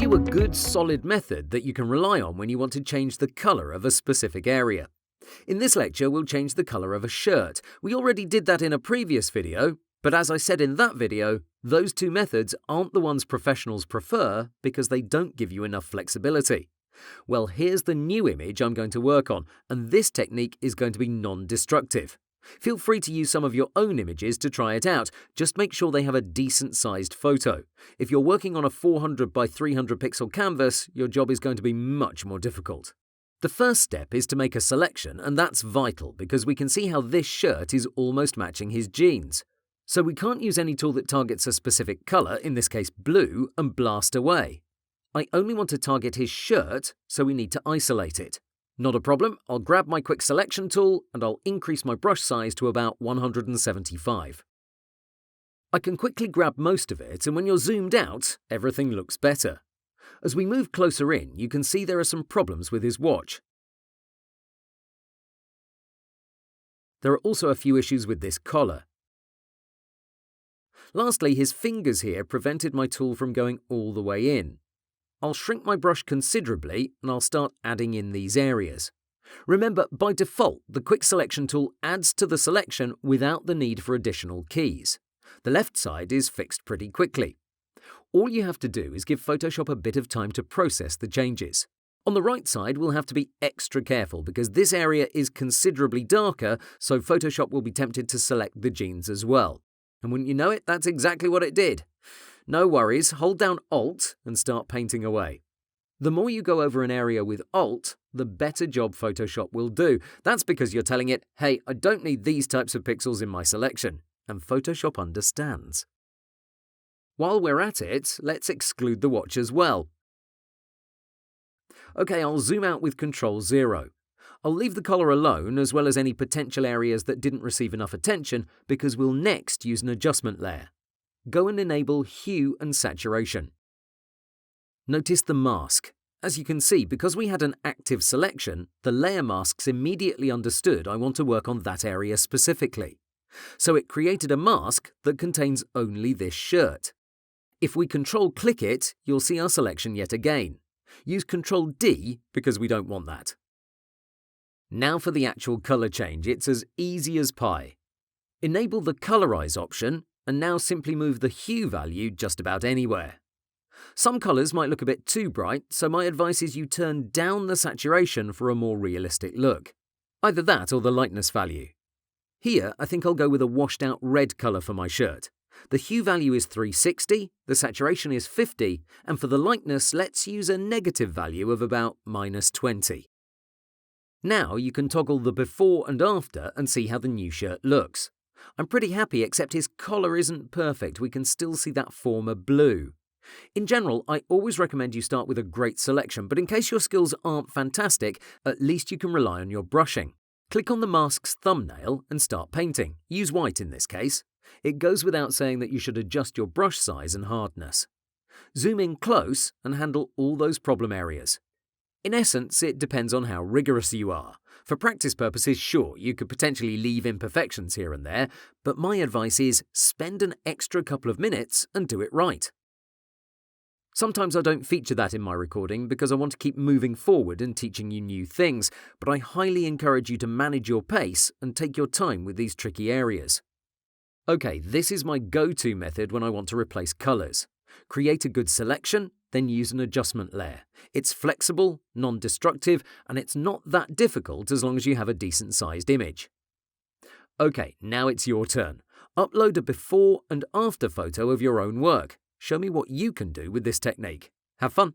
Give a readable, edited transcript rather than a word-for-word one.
you a good solid method that you can rely on when you want to change the colour of a specific area. In this lecture, we'll change the colour of a shirt. We already did that in a previous video, but as I said in that video, those two methods aren't the ones professionals prefer because they don't give you enough flexibility. Well, here's the new image I'm going to work on, and this technique is going to be non-destructive. Feel free to use some of your own images to try it out. Just make sure they have a decent-sized photo. If you're working on a 400 by 300 pixel canvas, your job is going to be much more difficult. The first step is to make a selection, and that's vital because we can see how this shirt is almost matching his jeans. So we can't use any tool that targets a specific colour, in this case blue, and blast away. I only want to target his shirt, so we need to isolate it. Not a problem, I'll grab my quick selection tool and I'll increase my brush size to about 175. I can quickly grab most of it, and when you're zoomed out, everything looks better. As we move closer in, you can see there are some problems with his watch. There are also a few issues with this collar. Lastly, his fingers here prevented my tool from going all the way in. I'll shrink my brush considerably and I'll start adding in these areas. Remember, by default, the quick selection tool adds to the selection without the need for additional keys. The left side is fixed pretty quickly. All you have to do is give Photoshop a bit of time to process the changes. On the right side, we'll have to be extra careful because this area is considerably darker, so Photoshop will be tempted to select the jeans as well. And wouldn't you know it, that's exactly what it did. No worries, hold down Alt and start painting away. The more you go over an area with Alt, the better job Photoshop will do. That's because you're telling it, hey, I don't need these types of pixels in my selection, and Photoshop understands. While we're at it, let's exclude the watch as well. Okay, I'll zoom out with Ctrl-0. I'll leave the collar alone as well as any potential areas that didn't receive enough attention because we'll next use an adjustment layer. Go and enable Hue and Saturation. Notice the mask. As you can see, because we had an active selection, the layer masks immediately understood I want to work on that area specifically. So it created a mask that contains only this shirt. If we Control-click it, you'll see our selection yet again. Use Control-D because we don't want that. Now for the actual colour change, it's as easy as pie. Enable the Colorize option, and now simply move the hue value just about anywhere. Some colours might look a bit too bright, so my advice is you turn down the saturation for a more realistic look. Either that or the lightness value. Here, I think I'll go with a washed out red colour for my shirt. The hue value is 360, the saturation is 50, and for the lightness, let's use a negative value of about -20. Now you can toggle the before and after and see how the new shirt looks. I'm pretty happy, except his collar isn't perfect. We can still see that former blue. In general, I always recommend you start with a great selection, but in case your skills aren't fantastic, at least you can rely on your brushing. Click on the mask's thumbnail and start painting. Use white in this case. It goes without saying that you should adjust your brush size and hardness. Zoom in close and handle all those problem areas. In essence, it depends on how rigorous you are. For practice purposes, sure, you could potentially leave imperfections here and there, but my advice is spend an extra couple of minutes and do it right. Sometimes I don't feature that in my recording because I want to keep moving forward and teaching you new things, but I highly encourage you to manage your pace and take your time with these tricky areas. Okay, this is my go-to method when I want to replace colours. Create a good selection, then use an adjustment layer. It's flexible, non-destructive, and it's not that difficult as long as you have a decent-sized image. Okay, now it's your turn. Upload a before and after photo of your own work. Show me what you can do with this technique. Have fun!